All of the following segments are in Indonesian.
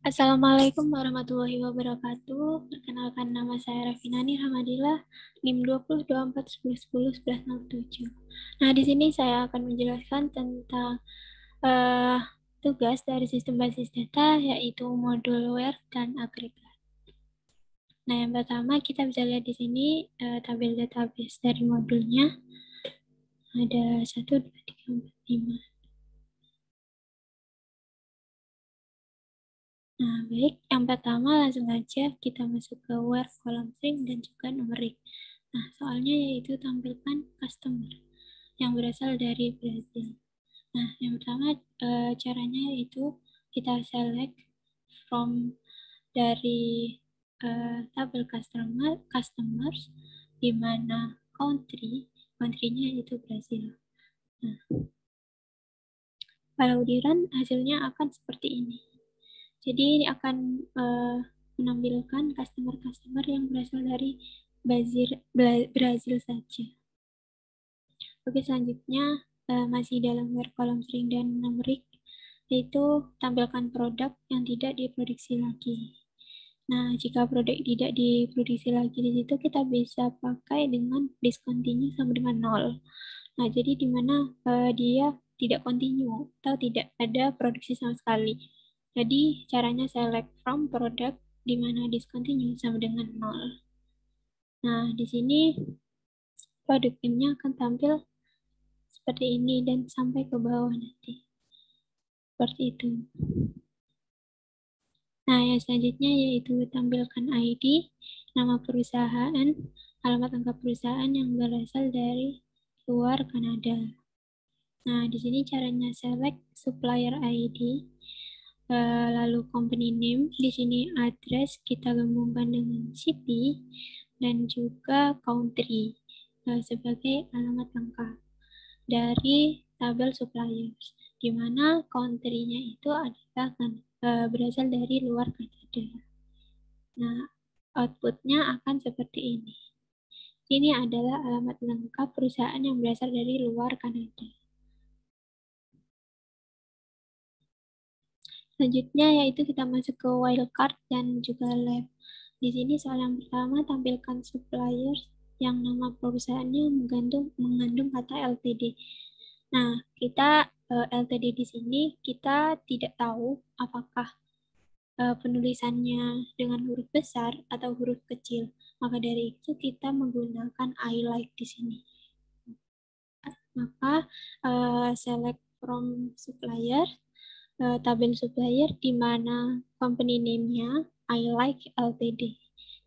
Assalamualaikum warahmatullahi wabarakatuh. Perkenalkan, nama saya Rafinani Hamadillah, NIM 2024101107. Nah, di sini saya akan menjelaskan tentang eh, tugas dari sistem basis data, yaitu modul where dan agregat. Nah, yang pertama kita bisa lihat di sini tabel database dari modulnya. Ada 1, 2, 3, 4, 5. Nah, baik. Yang pertama langsung aja kita masuk ke where column string dan juga numeric. Nah, soalnya yaitu tampilkan customer yang berasal dari Brazil. Nah, yang pertama caranya yaitu kita select from dari tabel customers di mana country-nya itu Brazil. Nah, parodiran hasilnya akan seperti ini. Jadi ini akan menampilkan customer-customer yang berasal dari Brazil saja. Oke, selanjutnya masih dalam where column string dan numeric, yaitu tampilkan produk yang tidak diproduksi lagi. Nah, jika produk tidak diproduksi lagi di situ, kita bisa pakai dengan discontinue sama dengan 0. Nah, jadi di mana dia tidak continue atau tidak ada produksi sama sekali. Jadi, caranya select from product di mana discontinue sama dengan 0. Nah, di sini produk timnya akan tampil seperti ini dan sampai ke bawah nanti. Seperti itu. Nah, yang selanjutnya yaitu tampilkan ID, nama perusahaan, alamat lengkap perusahaan yang berasal dari luar Kanada. Nah, di sini caranya select supplier ID, lalu company name. Di sini address kita gabungkan dengan city dan juga country sebagai alamat lengkap dari tabel suppliers, di mana country-nya itu adalah berasal dari luar Kanada. Nah, outputnya akan seperti ini. Ini adalah alamat lengkap perusahaan yang berasal dari luar Kanada. Selanjutnya yaitu kita masuk ke wildcard dan juga lab. Di sini soal yang pertama tampilkan suppliers yang nama perusahaannya mengandung kata LTD. Nah, kita LTD di sini kita tidak tahu apakah penulisannya dengan huruf besar atau huruf kecil. Maka dari itu kita menggunakan highlight di sini. Maka select from supplier, tabel supplier di mana company name-nya I Like Ltd.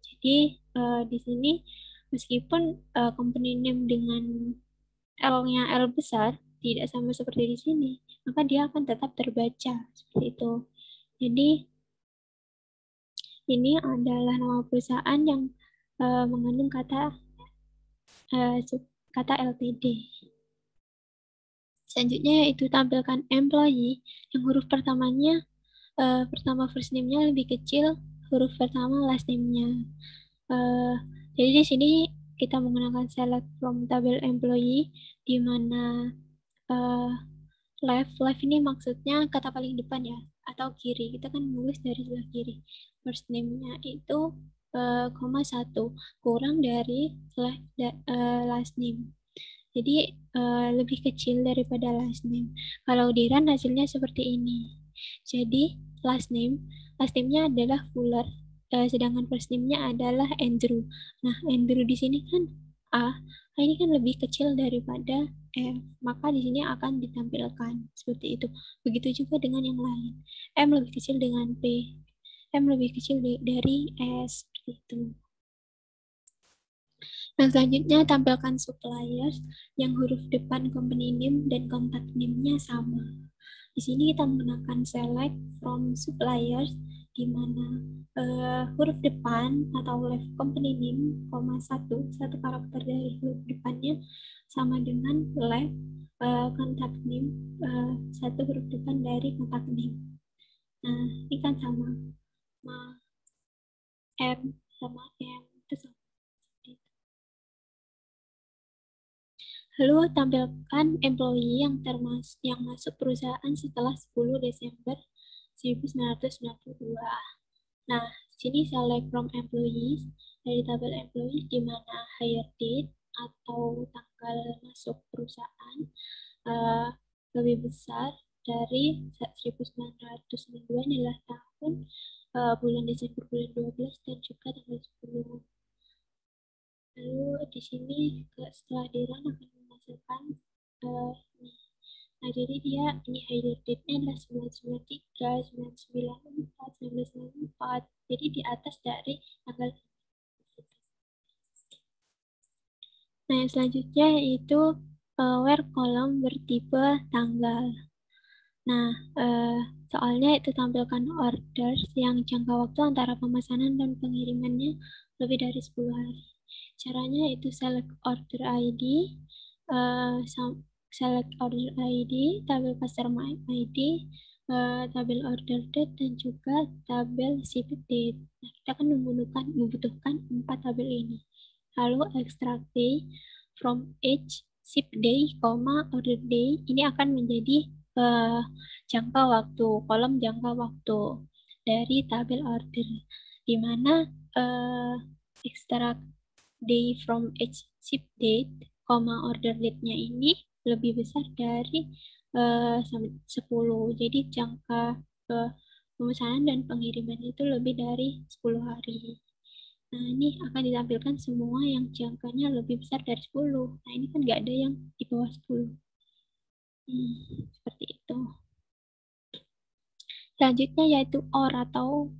Jadi di sini meskipun company name dengan L-nya L besar tidak sama seperti di sini, maka dia akan tetap terbaca seperti itu. Jadi ini adalah nama perusahaan yang mengandung kata LTD. Selanjutnya yaitu tampilkan employee yang huruf pertama first name-nya lebih kecil huruf pertama last name-nya. Jadi di sini kita menggunakan select from tabel employee di mana left ini maksudnya kata paling depan ya, atau kiri. Kita kan nulis dari sebelah kiri. First name-nya itu koma 1 kurang dari last name. Jadi lebih kecil daripada last name. Kalau di run hasilnya seperti ini. Jadi last name-nya adalah Fuller, sedangkan first name-nya adalah Andrew. Nah, Andrew di sini kan A ini kan lebih kecil daripada F, maka di sini akan ditampilkan seperti itu. Begitu juga dengan yang lain. M lebih kecil dengan P, M lebih kecil dari S, seperti itu. Nah, selanjutnya tampilkan suppliers yang huruf depan company name dan contact name-nya sama. Di sini kita menggunakan select from suppliers di mana huruf depan atau left company name, satu karakter dari huruf depannya sama dengan left contact name, satu huruf depan dari contact name. Nah, ini kan sama. M sama M itu sama. Lalu tampilkan employee yang masuk perusahaan setelah 10 Desember 1992. Nah, sini select from employees dari tabel employees di mana hire date atau tanggal masuk perusahaan uh, lebih besar dari 1992 adalah tahun bulan Desember bulan 12 dan juga tanggal 10. Lalu di sini setelah di run akan menghasilkan ini. Nah, jadi dia ini hire date-nya adalah 993, 994, 1994. Jadi di atas dari tanggal. Nah, yang selanjutnya itu where column bertipe tanggal. Nah, soalnya itu tampilkan orders yang jangka waktu antara pemesanan dan pengirimannya lebih dari 10 hari. Caranya itu select order ID, select order ID, tabel customer ID, tabel order date, dan juga tabel ship date. Nah, kita akan membutuhkan 4 tabel ini. Lalu extract day from each ship day, order day, ini akan menjadi jangka waktu, kolom jangka waktu dari tabel order, di mana extract day from each ship date, order date-nya ini lebih besar dari 10. Jadi jangka pemesanan dan pengiriman itu lebih dari 10 hari. Nah, ini akan ditampilkan semua yang jangkanya lebih besar dari 10. Nah, ini kan nggak ada yang di bawah 10. Seperti itu. Selanjutnya yaitu or atau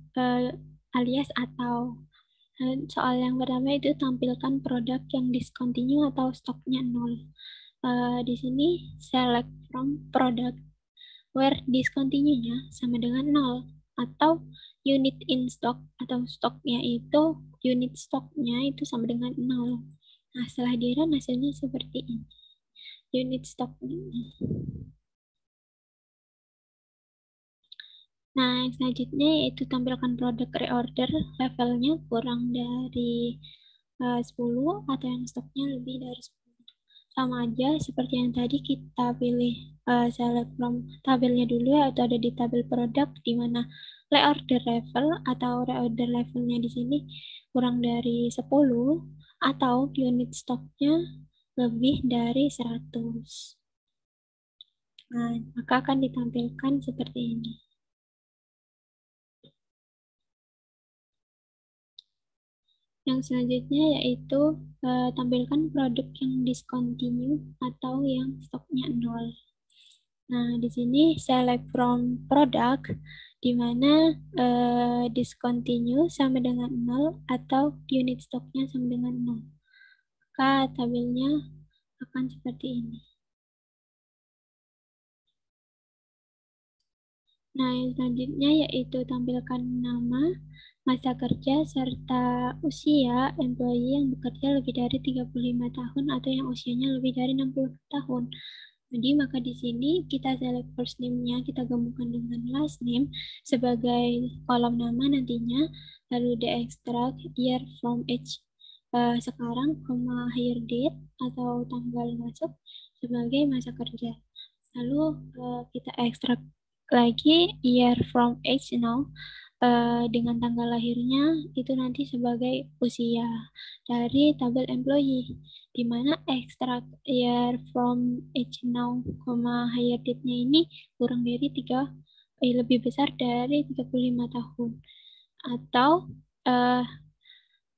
alias atau. Soal yang pertama itu tampilkan produk yang discontinue atau stoknya nol. Di sini select from product where discontinue-nya sama dengan nol atau unit in stock atau stoknya itu unit stoknya itu sama dengan nol. Nah, setelah di run hasilnya seperti ini. Unit stoknya. Nah, yang selanjutnya yaitu tampilkan produk reorder levelnya kurang dari 10 atau yang stoknya lebih dari 10. Sama aja seperti yang tadi kita pilih select from tabelnya dulu atau ada di tabel produk di mana reorder level atau reorder levelnya di sini kurang dari 10 atau unit stoknya lebih dari 100. Nah, maka akan ditampilkan seperti ini. Yang selanjutnya yaitu tampilkan produk yang discontinue atau yang stoknya nol. Nah, di sini select from product, di mana discontinue sama dengan nol atau unit stoknya sama dengan nol. Maka tabelnya akan seperti ini. Nah, yang selanjutnya yaitu tampilkan nama, masa kerja, serta usia employee yang bekerja lebih dari 35 tahun atau yang usianya lebih dari 60 tahun. Jadi, maka di sini kita select first name-nya, kita gabungkan dengan last name sebagai kolom nama nantinya, lalu di extract year from age sekarang, hire date atau tanggal masuk sebagai masa kerja. Lalu kita ekstrak lagi year from age now dengan tanggal lahirnya itu nanti sebagai usia dari tabel employee, di mana extract year from age now, hire date-nya ini kurang dari lebih besar dari 35 tahun atau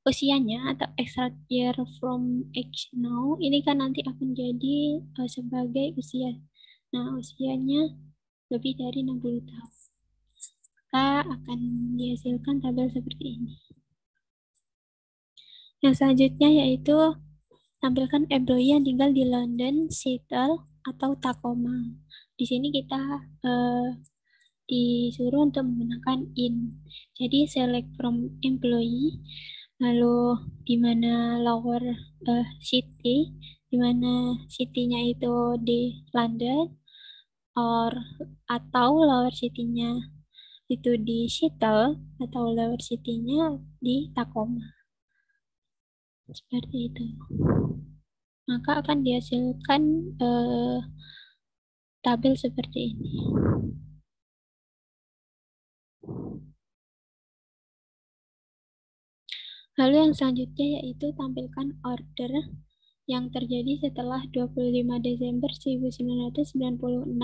usianya atau extract year from age now ini kan nanti akan jadi sebagai usia. Nah, usianya lebih dari 60 tahun. Maka akan dihasilkan tabel seperti ini. Yang selanjutnya yaitu tampilkan employee yang tinggal di London, Seattle, atau Tacoma. Di sini kita disuruh untuk menggunakan in. Jadi select from employee, lalu di mana lower city, di mana city-nya itu di London, atau lower city-nya itu di Seattle atau lower city-nya di Tacoma. Seperti itu. Maka akan dihasilkan tabel seperti ini. Lalu yang selanjutnya yaitu tampilkan order yang terjadi setelah 25 Desember 1996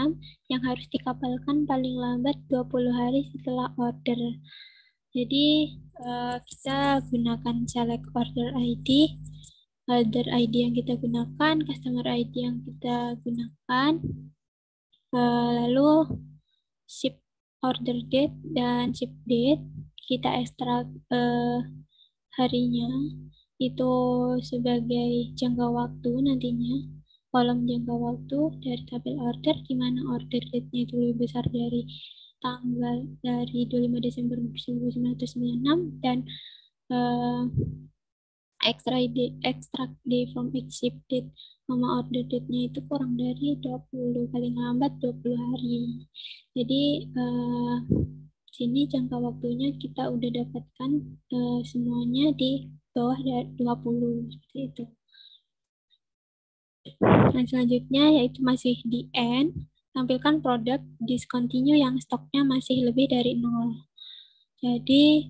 yang harus dikapalkan paling lambat 20 hari setelah order. Jadi kita gunakan select order ID yang kita gunakan, customer ID yang kita gunakan, lalu ship order date dan ship date, kita ekstrak harinya itu sebagai jangka waktu nantinya, kolom jangka waktu dari tabel order, di mana order date-nya itu lebih besar dari tanggal dari 25 Desember 1996 dan extract day from ship date sama order date-nya itu kurang dari 20, paling lambat 20 hari. Jadi sini jangka waktunya kita udah dapatkan semuanya di bawah dari 20 seperti itu. Nah, selanjutnya yaitu masih di end, tampilkan produk discontinue yang stoknya masih lebih dari 0. Jadi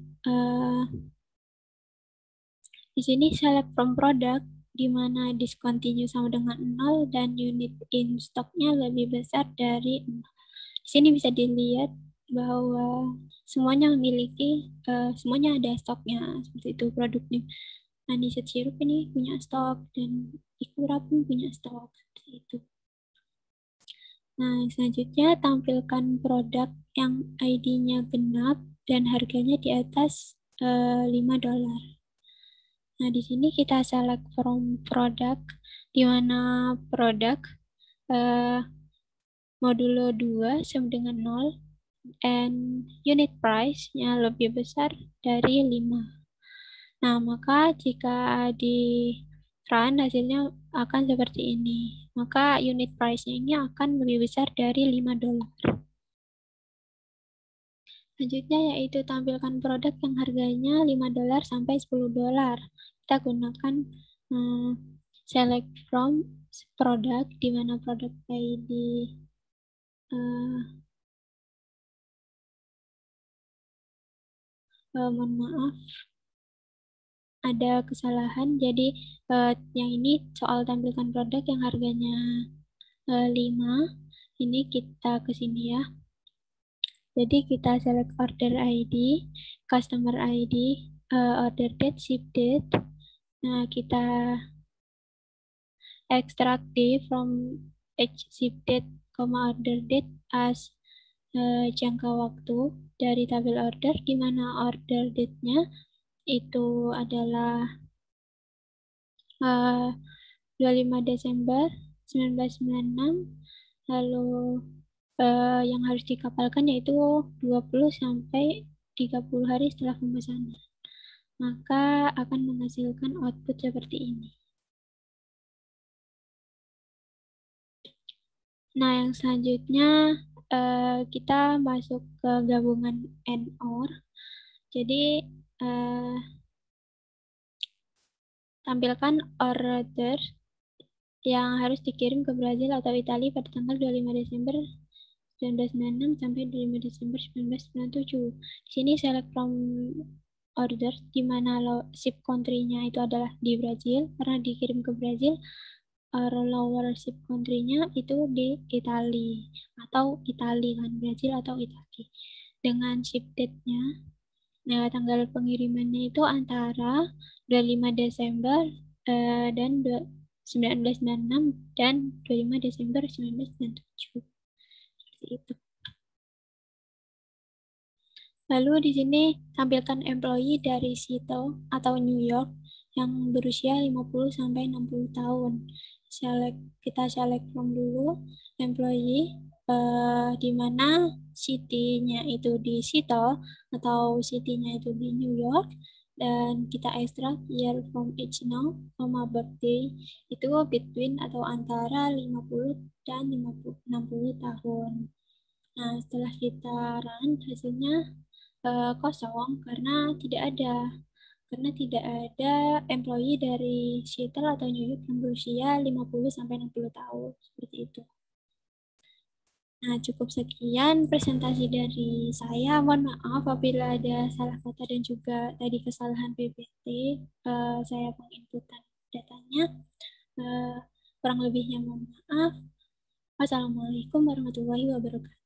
di sini select from product, di mana discontinue sama dengan 0 dan unit in stoknya lebih besar dari 0. Di sini bisa dilihat bahwa semuanya memiliki, semuanya ada stoknya, seperti itu produknya. Anisette sirup ini punya stok, dan Ikura pun punya stok, seperti itu. Nah, selanjutnya tampilkan produk yang ID-nya genap dan harganya di atas $5. Nah, di sini kita select from product, di mana produk modulo 2 sama dengan 0, and unit price-nya lebih besar dari 5. Nah, maka jika di run hasilnya akan seperti ini. Maka unit price-nya ini akan lebih besar dari $5. Selanjutnya yaitu tampilkan produk yang harganya $5 sampai $10. Kita gunakan select from product, di mana produk ID mohon maaf, ada kesalahan. Jadi yang ini soal tampilkan produk yang harganya 5. Ini kita ke sini ya. Jadi kita select order ID, customer ID, order date, ship date. Nah, kita extract day from ship date, order date as jangka waktu dari tabel order, di mana order date-nya itu adalah 25 Desember 1996, lalu yang harus dikapalkan yaitu 20 sampai 30 hari setelah pemesanan. Maka akan menghasilkan output seperti ini. Nah, yang selanjutnya kita masuk ke gabungan and or. Jadi tampilkan order yang harus dikirim ke Brazil atau Italia pada tanggal 25 Desember 1996 sampai 25 Desember 1997. Di sini select from order, di mana ship country-nya itu adalah di Brazil, karena dikirim ke Brazil. Lower ship country-nya itu di Italia, atau Italia kan, Brazil atau Italia. Dengan ship date-nya, nah tanggal pengirimannya itu antara 25 Desember dan 1996 dan 25 Desember 1997. Seperti itu. Lalu di sini tampilkan employee dari Seattle atau New York yang berusia 50 sampai 60 tahun. Kita select from dulu employee, di mana city-nya itu di Seattle atau city-nya itu di New York, dan kita ekstrak year from age now, birthday itu between atau antara 50 dan 60 tahun. Nah, setelah kita run, hasilnya kosong karena tidak ada employee dari Seattle atau New York yang berusia 50 sampai 60 tahun, seperti itu. Nah, cukup sekian presentasi dari saya. Mohon maaf apabila ada salah kata dan juga tadi kesalahan PPT. Saya penginputan datanya. Eh, Kurang lebihnya mohon maaf. Wassalamualaikum warahmatullahi wabarakatuh.